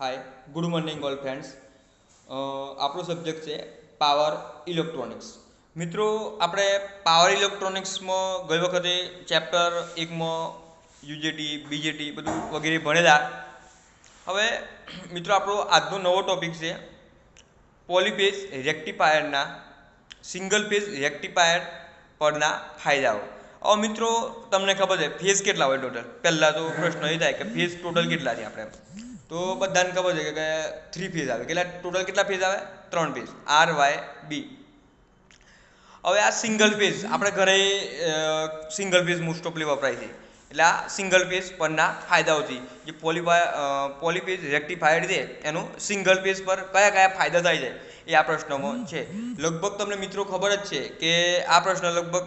હાય, good morning all friends. આપણો subject છે power electronics. મિત્રો, આપણે પાવર ઇલેક્ટ્રોનિક્સમાં ગઈ વખતે ચેપ્ટર એકમાં યુજેટી બીજેટી બધું વગેરે ભણેલા. હવે મિત્રો, આપણો આજનો નવો ટોપિક છે પોલીફેઝ રેક્ટિફાયરના સિંગલ ફેઝ રેક્ટિફાયર પરના ફાયદાઓ. હવે મિત્રો, તમને ખબર છે ફેઝ કેટલા હોય ટોટલ? પહેલાં તો પ્રશ્ન એ થાય કે ફેઝ ટોટલ કેટલા છે આપણે? તો બધાને ખબર છે કે 3 ફેઝ આવે. કેટલા ફેઝ આવે? 3 ફેઝ, આર વાય બી. હવે આ સિંગલ ફેઝ આપણે ઘરે સિંગલ ફેઝ મોસ્ટ ઓફલી વપરાય છે. એટલે આ સિંગલ ફેઝ પરના ફાયદાઓથી જે પોલીફેઝ રેક્ટિફાયર છે એનું સિંગલ ફેઝ પર કયા કયા ફાયદા થાય છે એ આ પ્રશ્નમાં છે. લગભગ તમને મિત્રો ખબર જ છે કે આ પ્રશ્ન લગભગ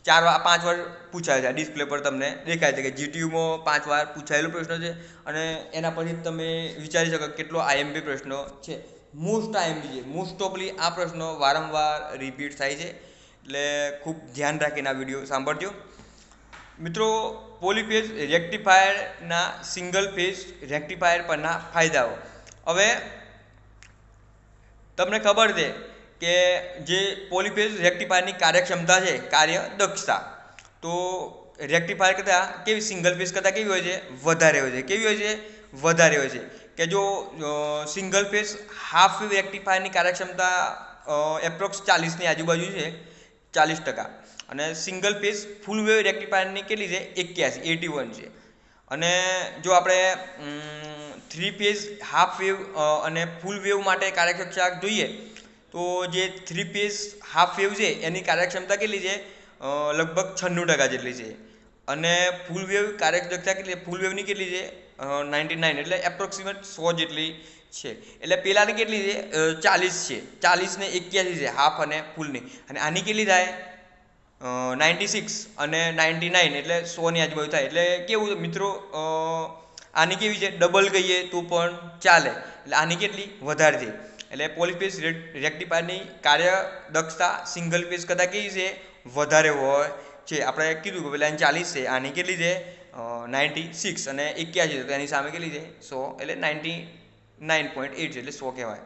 5 વાર પૂછાય છે. ડિસ્પ્લે પર તમને દેખાય છે કે જીટીયુમાં 5 વાર પૂછાયેલો પ્રશ્ન છે અને એના પછી તમે વિચારી શકો કેટલો આઈએમપી પ્રશ્ન છે. મોસ્ટ આઈએમપી છે. મોસ્ટ ઓફલી આ પ્રશ્ન વારંવાર રિપીટ થાય છે, એટલે ખૂબ ધ્યાન રાખીને આ વિડીયો સાંભળજો. મિત્રો, પોલીફેઝ રેક્ટિફાયરના સિંગલ ફેઝ રેક્ટિફાયર પરના ફાયદાઓ. હવે તમને ખબર છે કે જે પોલીફેઝ રેક્ટિફાયરની કાર્યક્ષમતા છે, કાર્યદક્ષતા, તો રેક્ટિફાયર કરતાં કેવી સિંગલ ફેઝ કરતાં કેવી હોય છે? વધારે હોય છે. કેવી હોય છે? વધારે હોય છે. કે જો સિંગલ ફેઝ હાફ વેવ રેક્ટિફાયરની કાર્યક્ષમતા એપ્રોક્સ 40ની આજુબાજુ છે, 40%. અને સિંગલ ફેઝ ફૂલ વેવ રેક્ટિફાયરની કેટલી છે? 81 છે. અને જો આપણે 3 ફેઝ હાફ વેવ અને ફૂલ વેવ માટે કાર્યક્ષમતા જોઈએ તો જે 3 ફેઝ હાફ વેવ છે એની કાર્યક્ષમતા કેટલી છે? લગભગ 96% જેટલી છે. અને ફૂલ વેવ કાર્યક્ષમતા કેટલી? ફૂલ વેવની કેટલી છે? 99, એટલે એપ્રોક્સિમેટ 100 જેટલી છે. એટલે પેલાની કેટલી છે? 40 છે. 40 ને 81 છે હાફ અને ફૂલની. અને આની કેટલી થાય? 96 અને 99, એટલે 100ની આજુબાજુ થાય. એટલે કેવું મિત્રો, આની કેવી છે? ડબલ કહીએ તો પણ ચાલે. એટલે આની કેટલી? વધારે છે. એટલે પોલીફેઝ રેક્ટિફાયરની કાર્યદક્ષતા સિંગલ ફેઝ કરતાં કેવી છે? વધારે હોય છે. આપણે કીધું કે પેલા 40 છે, આની કેટલી છે? 96 અને 81 છે, તો એની સામે કેટલી છે? 100, એટલે 99.8 છે, એટલે 100 કહેવાય.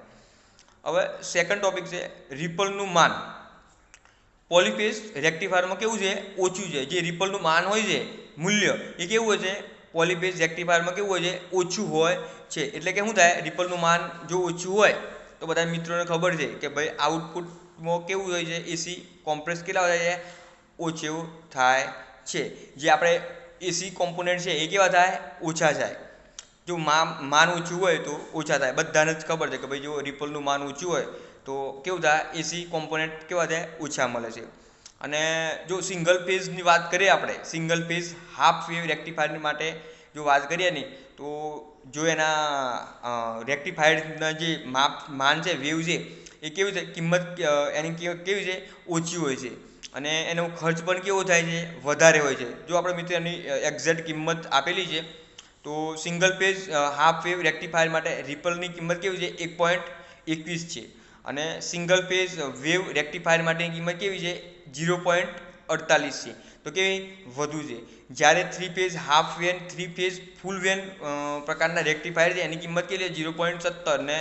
હવે સેકન્ડ ટોપિક છે રિપલનું માન. પોલીફેઝ રેક્ટિફાયરમાં કેવું છે? ઓછું છે. જે રિપલનું માન હોય છે, મૂલ્ય, એ કેવું હોય છે? પોલીફેઝ રેક્ટિફાયરમાં કેવું હોય છે? ઓછું હોય છે. એટલે કે શું થાય? રિપલનું માન જો ઓછું હોય તો બધા મિત્રોને ખબર છે કે ભાઈ આઉટપુટમાં કેવું હોય છે? એસી કોમ્પ્રેસ કેટલા થાય છે? ઓછું થાય છે. જે આપણે એસી કોમ્પોનેન્ટ છે એ કેવા થાય? ઓછા થાય. જો માન ઓછું હોય તો ઓછા થાય. બધાને જ ખબર છે કે ભાઈ જો રિપલનું માન ઓછું હોય તો કેવું થાય? એસી કોમ્પોનેન્ટ કેવા થાય? ઓછા મળે છે. અને જો સિંગલ ફેઝની વાત કરીએ આપણે, single phase half wave rectifier માટે જો વાત કરીએ ને, તો જો એના રેક્ટિફાયરના જે માન છે, વેવ છે, એ કેવી છે? કિંમત એની કેવી છે? ઓછી હોય છે. અને એનો ખર્ચ પણ કેવો થાય છે? વધારે હોય છે. જો આપણે મિત્રો એની એક્ઝેક્ટ કિંમત આપેલી છે, તો single phase half wave rectifier માટે રિપલની કિંમત કેવી છે? 1.21 છે. અને સિંગલ ફેઝ વેવ રેક્ટિફાયર માટેની કિંમત કેવી છે? 0.48 છે. તો કેવી? વધુ છે. જ્યારે 3 ફેઝ હાફ વેન, 3 ફેઝ ફૂલ વેન પ્રકારના રેક્ટિફાયર છે એની કિંમત કેટલી છે? 0.17 ને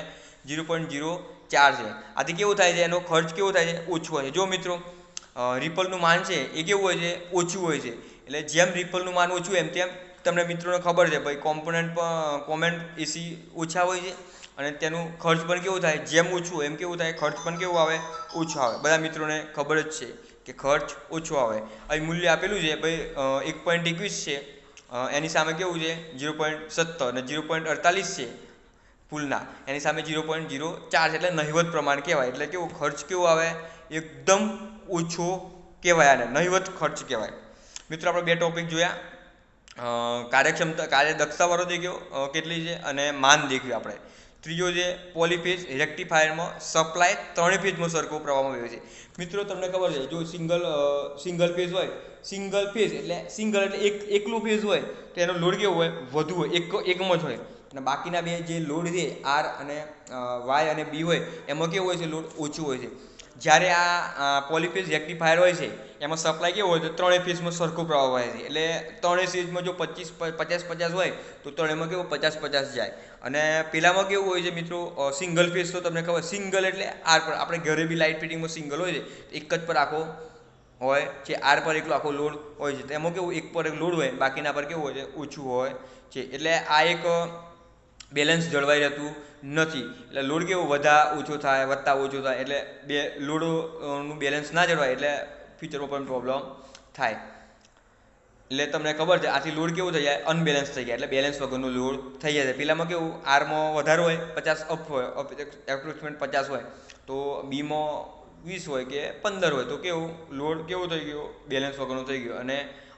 0.04 છે. આથી કેવું થાય છે? એનો ખર્ચ કેવો થાય છે? ઓછો હોય છે. જો મિત્રો, રિપલનું માન છે એ કેવું હોય છે? ઓછું હોય છે. એટલે જેમ રિપલનું માન ઓછું એમ તેમ તમને મિત્રોને ખબર છે ભાઈ કોમેન્ટ એસી ઓછા હોય છે અને તેનું ખર્ચ પણ કેવું થાય? જેમ ઓછું હોય એમ કેવું થાય? ખર્ચ પણ કેવું આવે? ઓછો આવે. બધા મિત્રોને ખબર જ છે કે ખર્ચ ઓછો આવે. અહીં મૂલ્ય આપેલું છે ભાઈ 1.21 છે, એની સામે કેવું છે? 0.17 અને 0.48 છે ફૂલના, એની સામે 0.04 છે. એટલે નહિવત પ્રમાણ કહેવાય. એટલે કેવું? ખર્ચ કેવું આવે? એકદમ ઓછો કહેવાય. આને નહિવત ખર્ચ કહેવાય. મિત્રો, આપણે 2 ટોપિક જોયા. કાર્યદક્ષતા વાળો દેખ્યો કેટલી છે, અને માન દેખ્યું આપણે. ત્રીજો છે પોલીફેઝ રેક્ટિફાયરમાં સપ્લાય 3 ફેઝમાં સરખો પ્રવાહમાં વહે છે. મિત્રો, તમને ખબર છે જો સિંગલ ફેઝ હોય, સિંગલ એટલે એકલો ફેઝ હોય તો એનો લોડ કેવો હોય? વધુ હોય, એકમાં જ હોય. અને બાકીના બે જે લોડ છે આર અને વાય અને બી હોય એમાં કેવું હોય છે? લોડ ઓછું હોય છે. જ્યારે આ પોલીફેઝ રેક્ટિફાયર હોય છે એમાં સપ્લાય કેવો હોય? તો 3 ફેઝમાં સરખો પ્રવાહ વહે છે. એટલે 3 ફેઝમાં જો 50-50 હોય તો 3માં કેવું? 50-50 જાય. અને પેલામાં કેવું હોય છે મિત્રો, સિંગલ ફેઝ તો તમને ખબર, સિંગલ એટલે આર પર. આપણે ઘરે બી લાઇટ ફિટિંગમાં સિંગલ હોય છે, એક જ પર આખો હોય છે, આર પર એકલો આખો લોડ હોય છે. એમાં કેવું એક પર એક લોડ હોય, બાકીના પર કેવું હોય છે, ઓછું હોય છે. એટલે આ એક બેલેન્સ જળવાઈ રહેતું નથી. એટલે લોડ કેવો ઓછો થાય, વધતા ઓછો થાય, એટલે બે લોડનું બેલેન્સ ના જળવાય એટલે ફ્યુચરમાં પણ પ્રોબ્લેમ થાય. એટલે તમને ખબર છે, આથી લોડ કેવું થઈ જાય, અનબેલેન્સ થઈ જાય, એટલે બેલેન્સ વગરનો લોડ થઈ જાય. પેલામાં કેવું, આરમાં વધારે હોય, 50 અપ હોય, એપ્રોક્સિમેટ 50 હોય, તો બીમાં 20 હોય કે 15 હોય, તો કેવું લોડ કેવો થઈ ગયો, બેલેન્સ વગરનો થઈ ગયો અને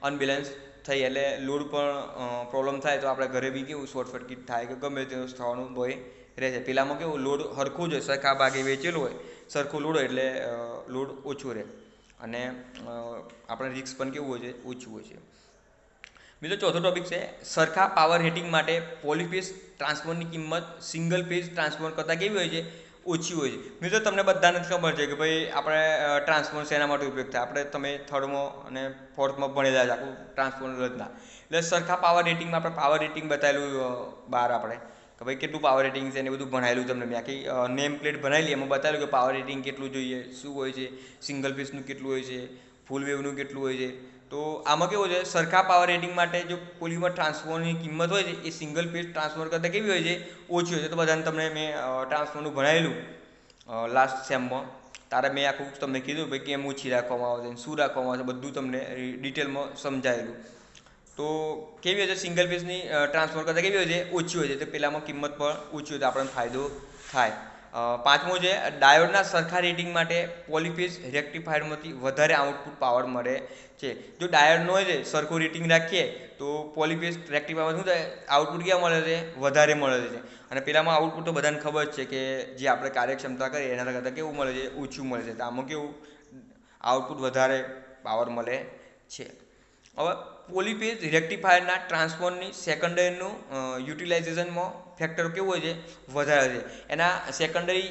અનબેલેન્સ થઈ. એટલે લોડ પણ પ્રોબ્લેમ થાય તો આપણે ઘરે બી કેવું શોર્ટ સર્કિટ થાય કે ગમે તે થવાનું ભય રહે છે. પેલામાં કેવું લોડ સરખું જ હોય, સરખા ભાગે વેચેલું હોય, સરખું લોડ હોય એટલે લોડ ઓછું રહે અને આપણે રિસ્ક પણ કેવું હોય છે, ઓછું હોય છે. બીજો ચોથો ટોપિક છે, સરખા પાવર રેટિંગ માટે પોલીફેઝ ટ્રાન્સફોર્મરની કિંમત સિંગલ ફેઝ ટ્રાન્સફોર્મર કરતાં કેવી હોય છે, ઓછી હોય છે. મિત્રો તમને બધાને ખબર છે કે ભાઈ આપણે ટ્રાન્સફોર્મર શેના માટે ઉપયોગ થાય, આપણે તમે થર્ડમાં અને ફોર્થમાં ભણેલા જ આખું ટ્રાન્સફોર્મર રચના. એટલે સરખા પાવર રેટિંગમાં આપણે પાવર રેટિંગ બતાવેલું બહાર આપણે કે ભાઈ કેટલું પાવર રેટિંગ છે એને બધું ભણાયેલું તમને. મેં આખી નેમ પ્લેટ બનાવેલી, એમાં બતાવેલું કે પાવર રેટિંગ કેટલું જોઈએ, શું હોય છે, સિંગલ ફેઝનું કેટલું હોય છે, ફૂલ વેવનું કેટલું હોય છે. તો આમાં કેવું છે, સરખા પાવર રેટિંગ માટે જો પોલીમર ટ્રાન્સફોર્મરની કિંમત હોય છે એ સિંગલ ફેઝ ટ્રાન્સફોર્મર કરતાં કેવી હોય છે, ઓછી હોય છે. તો બધાને તમને મેં ટ્રાન્સફોર્મરનું ભણાવેલું લાસ્ટ સેમમાં, તારે મેં આખું તમને કીધું ભાઈ કેમ ઓછી રાખવામાં આવે છે, શું રાખવામાં આવે છે, બધું તમને ડિટેલમાં સમજાયેલું. તો કેવી હોય છે, સિંગલ ફેઝની ટ્રાન્સફોર્મર કરતાં કેવી હોય છે, ઓછી હોય છે. તો પેલામાં કિંમત પણ ઓછી હોય તો આપણને ફાયદો થાય. પાંચમું છે, ડાયોડના સરખા રેટિંગ માટે પોલીફેઝ રેક્ટિફાયરમાંથી વધારે આઉટપુટ પાવર મળે છે. જો ડાયોડનો હોય છે સરખું રેટિંગ રાખીએ તો પોલીફેઝ રેક્ટિફાયરમાં શું થાય, આઉટપુટ ક્યાં મળે છે, વધારે મળે છે. અને પેલામાં આઉટપુટ તો બધાને ખબર જ છે કે જે આપણે કાર્યક્ષમતા કરીએ એના કરતાં કેવું મળે છે, ઓછું મળે છે. તો આમાં કેવું આઉટપુટ વધારે પાવર મળે છે. હવે પોલીફેઝ રેક્ટિફાયરના ટ્રાન્સફોર્મરની સેકન્ડરીનું યુટિલાઇઝેશનમાં ફેક્ટર કેવું હોય છે, વધારે છે. એના સેકન્ડરી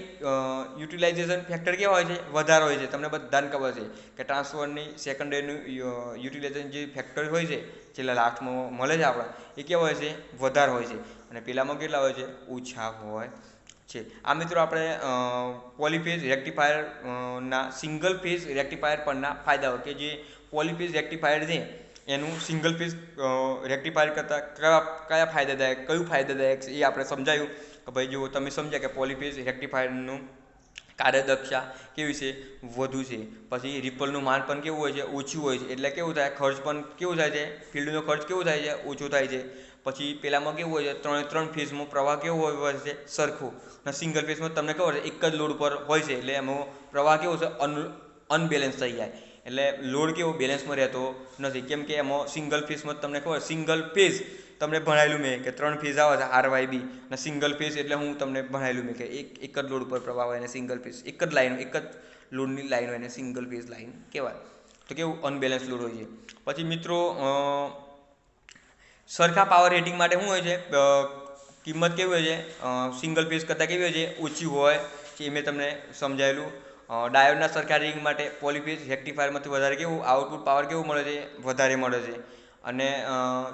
યુટિલાઇઝેશન ફેક્ટર કેવા હોય છે, વધારે હોય છે. તમને બધાને ખબર છે કે ટ્રાન્સફોર્મરની સેકન્ડરીનું યુટિલાઇઝેશન જે ફેક્ટર હોય છે, છેલ્લા લાસ્ટમાં મળે છે આપણે, એ કેવા હોય છે, વધારે હોય છે. અને પેલામાં કેટલા હોય છે, ઓછા હોય છે. આ મિત્રો આપણે પોલીફેઝ રેક્ટિફાયર ના સિંગલ ફેઝ રેક્ટિફાયર પરના ફાયદાઓ, કે જે પોલીફેઝ રેક્ટિફાયર છે એનું સિંગલ ફેઝ રેક્ટિફાયર કરતાં કયા ફાયદાદાયક છે એ આપણે સમજાયું. કે ભાઈ જો તમે સમજ્યા કે પોલીફેઝ રેક્ટિફાયરનું કાર્યદક્ષતા કેવી છે, વધુ છે. પછી રિપલનું માન પણ કેવું હોય છે, ઓછું હોય છે. એટલે કેવું થાય, ખર્ચ પણ કેવું થાય છે, ફિલ્ડનો ખર્ચ કેવું થાય છે, ઓછો થાય છે. પછી પેલામાં કેવું હોય છે, ત્રણ ફેઝમાં પ્રવાહ કેવો હોય છે, સરખો. અને સિંગલ ફેઝમાં તમને ખબર છે એક જ લોડ પર હોય છે, એટલે એમાં પ્રવાહ કેવો છે, અનબેલેન્સ થઈ જાય. એટલે લોડ કેવો બેલેન્સમાં રહેતો નથી. કેમ કે એમાં સિંગલ ફેઝમાં તમને ખબર, સિંગલ ફેઝ તમને ભણાયેલું મેં કે 3 ફેઝ આવે છે RYB, અને સિંગલ ફેઝ એટલે હું તમને ભણાયેલું મેં કે એક જ લોડ પર પ્રવાહ હોય, અને સિંગલ ફેઝ એક જ લાઈન, એક જ લોડની લાઈન હોય, એને સિંગલ ફેઝ લાઈન કહેવાય. તો કેવું અનબેલેન્સ લોડ હોય છે. પછી મિત્રો સરખા પાવર રેટિંગ માટે શું હોય છે, કિંમત કેવી હોય છે, સિંગલ ફેઝ કરતાં કેવી હોય છે, ઓછી હોય છે. એ મેં તમને સમજાયેલું. ડાયોડના સરખા રેટિંગ માટે પોલીફેઝ રેક્ટિફાયરમાંથી વધારે કેવું આઉટપુટ પાવર કેવું મળે છે, વધારે મળે છે. અને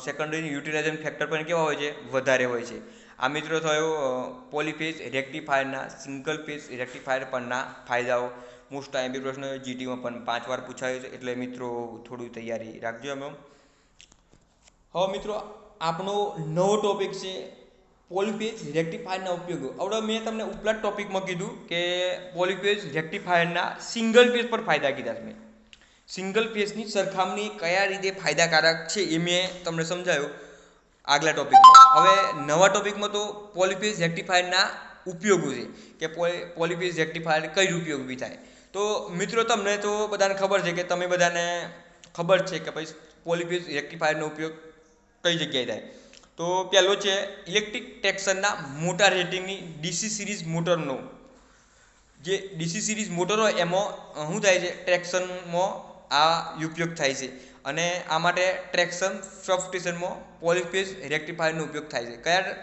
સેકન્ડરી યુટિલાઇઝેશન ફેક્ટર પણ કેવા હોય છે, વધારે હોય છે. આ મિત્રો થયો પોલીફેઝ રેક્ટિફાયરના સિંગલ ફેઝ રેક્ટિફાયર પરના ફાયદાઓ. મોસ્ટ ટાઈમ પ્રશ્ન જીટીમાં પણ 5 વાર પૂછાયો છે, એટલે મિત્રો થોડું તૈયારી રાખજો. અમે હવે મિત્રો આપણો નવો ટોપિક છે પોલીફેઝ રેક્ટિફાયરના ઉપયોગો. હવે મેં તમને ઉપલા ટોપિકમાં કીધું કે પોલીફેઝ રેક્ટિફાયરના સિંગલ ફેઝ પર ફાયદા કીધા છે. મેં સિંગલ ફેઝની સરખામણી કયા રીતે ફાયદાકારક છે એ મેં તમને સમજાયું આગલા ટોપિકમાં. હવે નવા ટોપિકમાં તો પોલીફેઝ રેક્ટિફાયરના ઉપયોગો છે, કે પોલીફેઝ રેક્ટિફાયર કઈ રીતે ઉપયોગી થાય. તો મિત્રો તમને તો બધાને ખબર છે, કે તમે બધાને ખબર છે કે ભાઈ પોલીફેઝ રેક્ટિફાયરનો ઉપયોગ કઈ જગ્યાએ થાય. તો પહેલો છે ઇલેક્ટ્રિક ટ્રેક્શનના મોટા રેટિંગની ડીસી સિરીઝ મોટરનો. જે ડીસી સિરીઝ મોટર હોય એમાં શું થાય છે, ટ્રેક્શનમાં આ ઉપયોગ થાય છે. અને આ માટે ટ્રેક્શન સબસ્ટેશનમાં પોલીફેઝ રેક્ટિફાયરનો ઉપયોગ થાય છે. કયા?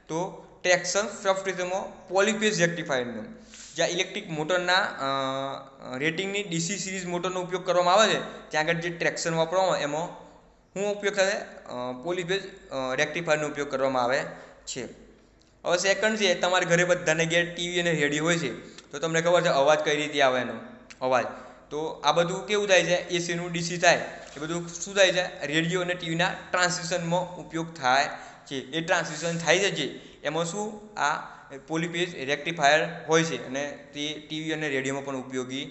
તો ટ્રેક્શન સબસ્ટેશનમાં પોલીફેઝ રેક્ટિફાયરનો. જ્યાં ઇલેક્ટ્રિક મોટરના રેટિંગની ડીસી સિરીઝ મોટરનો ઉપયોગ કરવામાં આવે છે, ત્યાં આગળ જે ટ્રેક્શન વાપરવામાં આવે એમાં શું ઉપયોગ થાય, પોલીફેઝ રેક્ટિફાયરનો ઉપયોગ કરવામાં આવે છે. હવે સેકન્ડ છે, તમારા ઘરે બધાને ઘેર ટીવી અને રેડિયો હોય છે, તો તમને ખબર છે અવાજ કઈ રીતે આવે એનો અવાજ. તો આ બધું કેવું થાય છે, એસીનું ડીસી થાય એ બધું શું થાય છે, રેડિયો અને ટીવીના ટ્રાન્સમિશનમાં ઉપયોગ થાય છે. એ ટ્રાન્સમિશન થાય છે જે એમાં શું આ પોલીફેઝ રેક્ટિફાયર હોય છે અને તે ટીવી અને રેડિયોમાં પણ ઉપયોગી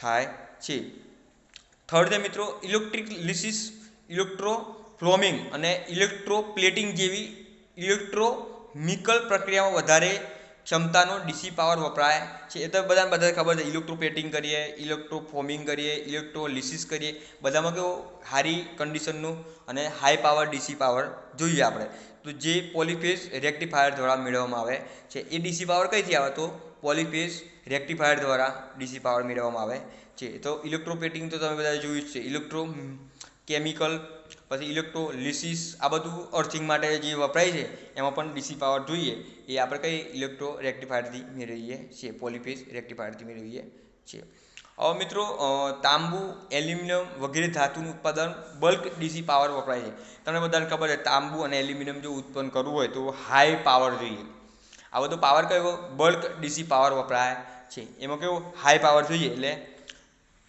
થાય છે. થર્ડ છે મિત્રો ઇલેક્ટ્રિકલિસિસ, ઇલેક્ટ્રોફ્લોમિંગ અને ઇલેક્ટ્રોપ્લેટિંગ જેવી ઇલેક્ટ્રોમિકલ પ્રક્રિયામાં વધારે ક્ષમતાનો ડીસી પાવર વપરાય છે. એ તો બધાને ખબર છે. ઇલેક્ટ્રોપ્લેટિંગ કરીએ, ઇલેક્ટ્રોફોર્મિંગ કરીએ, ઇલેક્ટ્રોલિસિસ કરીએ, બધામાં કેવું સારી કન્ડિશનનું અને હાઈ પાવર ડીસી પાવર જોઈએ આપણે. તો જે પોલીફેઝ રેક્ટિફાયર દ્વારા મેળવવામાં આવે છે એ ડીસી પાવર કઈથી આવે, તો પોલીફેઝ રેક્ટિફાયર દ્વારા ડીસી પાવર મેળવવામાં આવે છે. તો ઇલેક્ટ્રોપ્લેટિંગ તો તમે બધા જોયું જ છે. ઇલેક્ટ્રો કેમિકલ, પછી ઇલેક્ટ્રોલિસિસ, આ બધું અર્થિંગ માટે જે વપરાય છે એમાં પણ ડીસી પાવર જોઈએ. એ આપણે કઈ ઇલેક્ટ્રો રેક્ટિફાયરથી મેળવીએ છીએ, પોલીફેઝ રેક્ટિફાયરથી મેળવીએ છીએ. હવે મિત્રો તાંબુ, એલ્યુમિનિયમ વગેરે ધાતુનું ઉત્પાદન બલ્ક ડીસી પાવર વપરાય છે. તમને બધાને ખબર છે તાંબુ અને એલ્યુમિનિયમ જો ઉત્પન્ન કરવું હોય તો હાઈ પાવર જોઈએ. આ બધો પાવર કયો, બલ્ક ડીસી પાવર વપરાય છે. એમાં કેવું હાઈ પાવર જોઈએ, એટલે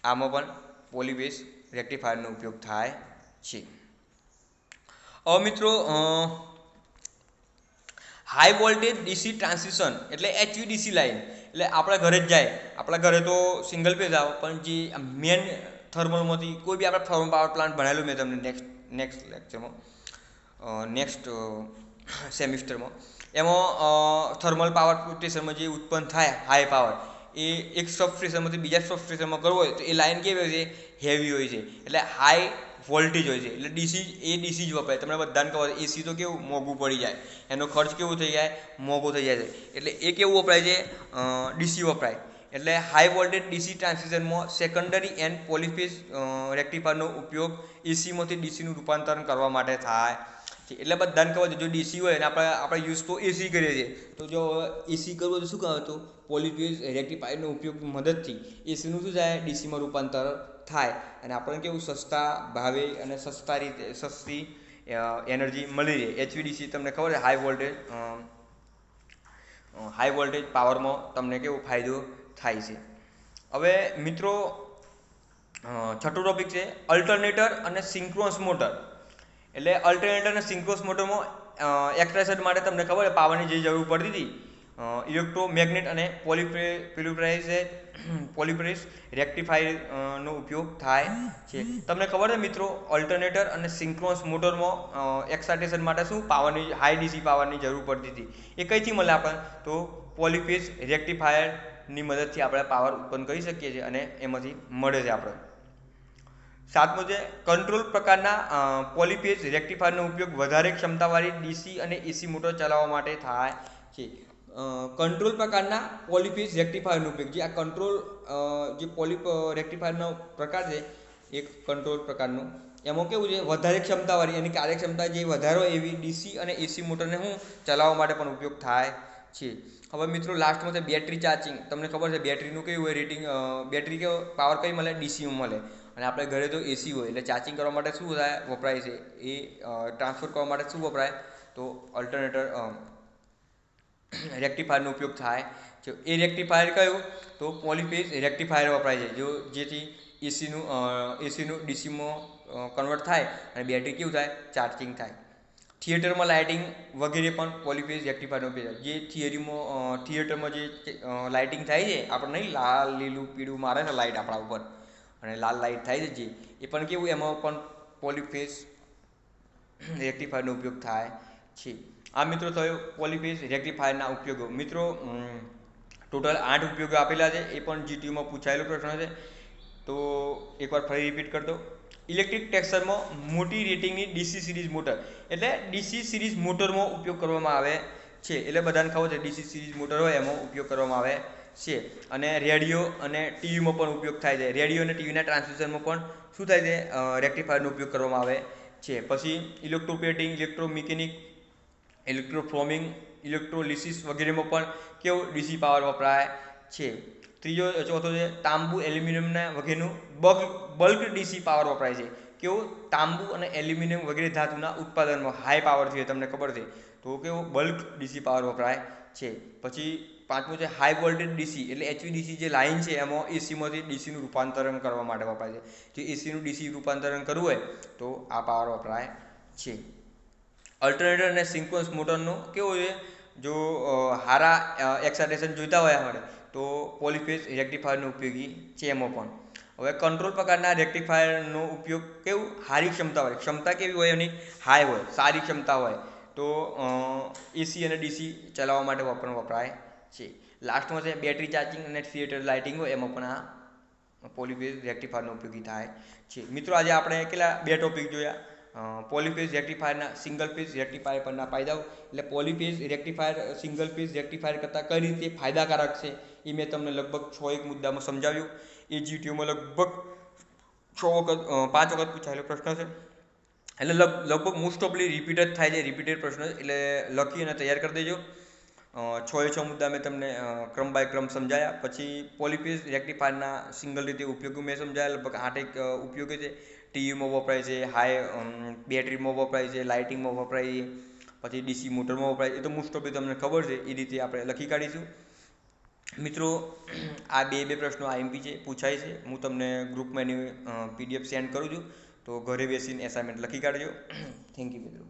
આમાં પણ પોલીફેઝ રેક્ટિફાયરનો ઉપયોગ થાય છે. હવે મિત્રો હાઈ વોલ્ટેજ ડીસી ટ્રાન્સમિશન એટલે એચવીડીસી લાઇન, એટલે આપણા ઘરે જ જાય. આપણા ઘરે તો સિંગલ ફેઝ આવે, પણ જે મેન થર્મલમાંથી કોઈ બી આપણે થર્મલ પાવર પ્લાન્ટ ભણાવેલું મેં તમને નેક્સ્ટ લેક્ચરમાં, નેક્સ્ટ સેમિસ્ટરમાં, એમાં થર્મલ પાવર સ્ટેશનમાં જે ઉત્પન્ન થાય હાઈ પાવર, એ એક સબસ્ટેશનમાંથી બીજા સબસ્ટેશનમાં કરવો હોય તો એ લાઇન કેવી હોય છે, હેવી હોય છે, એટલે હાઈ વોલ્ટેજ હોય છે, એટલે ડીસી જ વપરાય. તમને બધાને ખબર એસી તો કેવું મોંઘું પડી જાય, એનો ખર્ચ કેવું થઈ જાય, મોંઘો થઈ જાય છે, એટલે એ કેવું વપરાય છે, ડીસી વપરાય. એટલે હાઈ વોલ્ટેજ ડીસી ટ્રાન્સમિશનમાં સેકન્ડરી એન્ડ પોલીફેઝ રેક્ટિફાયરનો ઉપયોગ એસીમાંથી ડીસીનું રૂપાંતરણ કરવા માટે થાય છે. એટલે બધાને ખબર છે જો ડીસી હોય અને આપણે યુઝ તો એસી કરીએ છીએ, તો જો એસી કરવું તો શું કહે, તો પોલીફેઝ રેક્ટિફાયરનો ઉપયોગ મદદથી એસીનું શું થાય, ડીસીમાં રૂપાંતર થાય અને આપણને કેવું સસ્તા ભાવે અને સસ્તી એનર્જી મળી રહે. એચવીડીસી તમને ખબર છે હાઈ વોલ્ટેજ પાવરમાં તમને કેવો ફાયદો થાય છે. હવે મિત્રો છઠ્ઠો ટોપિક છે અલ્ટરનેટર અને સિંક્રોનસ મોટર. એટલે અલ્ટરનેટર અને સિંક્રોનસ મોટરમાં એક્સટ્રેશન માટે તમને ખબર છે પાવરની જે જરૂર પડતી હતી, ઇલેક્ટ્રોમેગ્નેટ અને પોલિફેઝ રેક્ટિફાયરનો ઉપયોગ થાય છે. તમને ખબર છે મિત્રો અલ્ટરનેટર અને સિંક્રોનસ મોટરમાં એક્સાઇટેશન માટે શું પાવરની હાઈ ડીસી પાવરની જરૂર પડતી હતી. એ કઈથી મળે આપણને, તો પોલીફેઝ રેક્ટિફાયરની મદદથી આપણે પાવર ઉત્પન્ન કરી શકીએ છીએ અને એમાંથી મળે છે આપણે. સાતમો છે કંટ્રોલ પ્રકારના પોલીફેઝ રેક્ટિફાયરનો ઉપયોગ વધારે ક્ષમતાવાળી ડીસી અને એસી મોટર ચલાવવા માટે થાય છે. કંટ્રોલ પ્રકારના પોલીફેઝ રેક્ટિફાયરનો ઉપયોગ, જે આ કંટ્રોલ જે રેક્ટિફાયરનો પ્રકાર છે એક કંટ્રોલ પ્રકારનો, એમાં કેવું છે વધારે ક્ષમતાવાળી એની કાર્યક્ષમતા જે વધારે હોય એવી ડીસી અને એસી મોટરને ચલાવવા માટે પણ ઉપયોગ થાય છે. હવે મિત્રો લાસ્ટમાં છે બેટરી ચાર્જિંગ. તમને ખબર છે બેટરીનું કેવું હોય રેટિંગ, બેટરી કેવો પાવર કઈ મળે, ડીસીમાં મળે, અને આપણે ઘરે તો એસી હોય એટલે ચાર્જિંગ કરવા માટે શું થાય વપરાય છે, એ ટ્રાન્સફર કરવા માટે શું વપરાય, તો અલ્ટરનેટર રેક્ટિફાયરનો ઉપયોગ થાય છે. એ રેક્ટિફાયર કયું, તો પોલીફેઝ રેક્ટિફાયર વપરાય છે, જેથી એસીનું ડીસીમાં કન્વર્ટ થાય અને બેટરી કેવું થાય, ચાર્જિંગ થાય. થિયેટરમાં લાઇટિંગ વગેરે પણ પોલીફેઝ રેક્ટિફાયરનો ઉપયોગ થાય. જે થિયેટરમાં જે લાઇટિંગ થાય છે, આપણે નહીં લાલ લીલું પીળું મારે છે લાઇટ આપણા ઉપર અને લાલ લાઇટ થાય છે, જે એ પણ કેવું એમાં પણ પોલીફેઝ રેક્ટિફાયરનો ઉપયોગ થાય છે. આ મિત્રો થયો પોલીફેઝ રેક્ટિફાયરના ઉપયોગો. મિત્રો ટોટલ 8 ઉપયોગો આપેલા છે, એ પણ જીટીયુમાં પૂછાયેલો પ્રશ્ન છે, તો એકવાર ફરી રિપીટ કરતો. ઇલેક્ટ્રિક ટેક્સરમાં મોટી રેટિંગની ડીસી સિરીઝ મોટર, એટલે ડીસી સિરીઝ મોટરમાં ઉપયોગ કરવામાં આવે છે. એટલે બધાને ખબર છે ડીસી સિરીઝ મોટર હોય એમાં ઉપયોગ કરવામાં આવે છે. અને રેડિયો અને ટીવીમાં પણ ઉપયોગ થાય છે. રેડિયો અને ટીવીના ટ્રાન્સમિશનમાં પણ શું થાય છે, રેક્ટિફાયરનો ઉપયોગ કરવામાં આવે છે. પછી ઇલેક્ટ્રોપ્લેટિંગ, ઇલેક્ટ્રોમિકેનિક, ઇલેક્ટ્રોફોર્મિંગ, ઇલેક્ટ્રોલિસિસ વગેરેમાં પણ કેવું ડીસી પાવર વપરાય છે. ચોથો છે તાંબુ, એલ્યુમિનિયમના વગેરેનું બલ્ક ડીસી પાવર વપરાય છે. કેવું તાંબુ અને એલ્યુમિનિયમ વગેરે ધાતુના ઉત્પાદનમાં હાઈ પાવર જોઈએ, તમને ખબર છે, તો કેવો બલ્ક ડીસી પાવર વપરાય છે. પછી પાંચમું છે હાઈ વોલ્ટેજ ડીસી, એટલે HVDC જે લાઇન છે એમાં એસીમાંથી ડીસીનું રૂપાંતરણ કરવા માટે વપરાય છે. જે એસીનું ડીસી રૂપાંતરણ કરવું હોય તો આ પાવર વપરાય છે. અલ્ટરનેટર અને સિંક્વન્સ મોટરનો કેવો છે, જો હારા એક્સાઇટેશન જોઈતા હોય આપણે તો પોલીફેઝ રેક્ટિફાયરનો ઉપયોગી છે એમાં પણ. હવે કંટ્રોલ પ્રકારના રેક્ટિફાયરનો ઉપયોગ કેવું સારી ક્ષમતા હોય, ક્ષમતા કેવી હોય એની હાઈ હોય, સારી ક્ષમતા હોય તો એસી અને ડીસી ચલાવવા માટે વપરાય છે. લાસ્ટમાં છે બેટરી ચાર્જિંગ અને થિયેટર લાઇટિંગ હોય એમાં પણ આ પોલીફેઝ રેક્ટિફાયરનો ઉપયોગી થાય છે. મિત્રો આજે આપણે બે ટોપિક જોયા. પોલીફેઝ રેક્ટિફાયરના સિંગલ ફેઝ રેક્ટિફાયર પરના ફાયદાઓ, એટલે polyphase rectifier single phase rectifier કરતાં કઈ રીતે ફાયદાકારક છે એ મેં તમને લગભગ 6 મુદ્દામાં સમજાવ્યું. એ જીટીઓમાં લગભગ 5 વખત પૂછાયેલો પ્રશ્ન છે, એટલે લગભગ મોસ્ટ ઓફલી રિપીટ જ થાય છે, રિપીટેડ પ્રશ્ન, એટલે લખી અને તૈયાર કરી દેજો. 6 મુદ્દા મેં તમને ક્રમ બાય ક્રમ સમજાયા. પછી પોલીફેઝ રેક્ટિફાયરના સિંગલ રીતે ઉપયોગી મેં સમજાયા, લગભગ 8 ઉપયોગી છે. ટીવીમાં વપરાય છે, બેટરીમાં વપરાય છે, લાઇટિંગમાં વપરાય છે, પછી ડીસી મોટરમાં વપરાય. એ તો મોસ્ટ ઓફલી તમને ખબર છે, એ રીતે આપણે લખી કાઢીશું. મિત્રો આ બે પ્રશ્નો આઈએમપી છે, પૂછાય છે. હું તમને ગ્રુપમાં એની PDF સેન્ડ કરું છું, તો ઘરે બેસીને એસાઇનમેન્ટ લખી કાઢજો. થેન્ક યુ મિત્રો.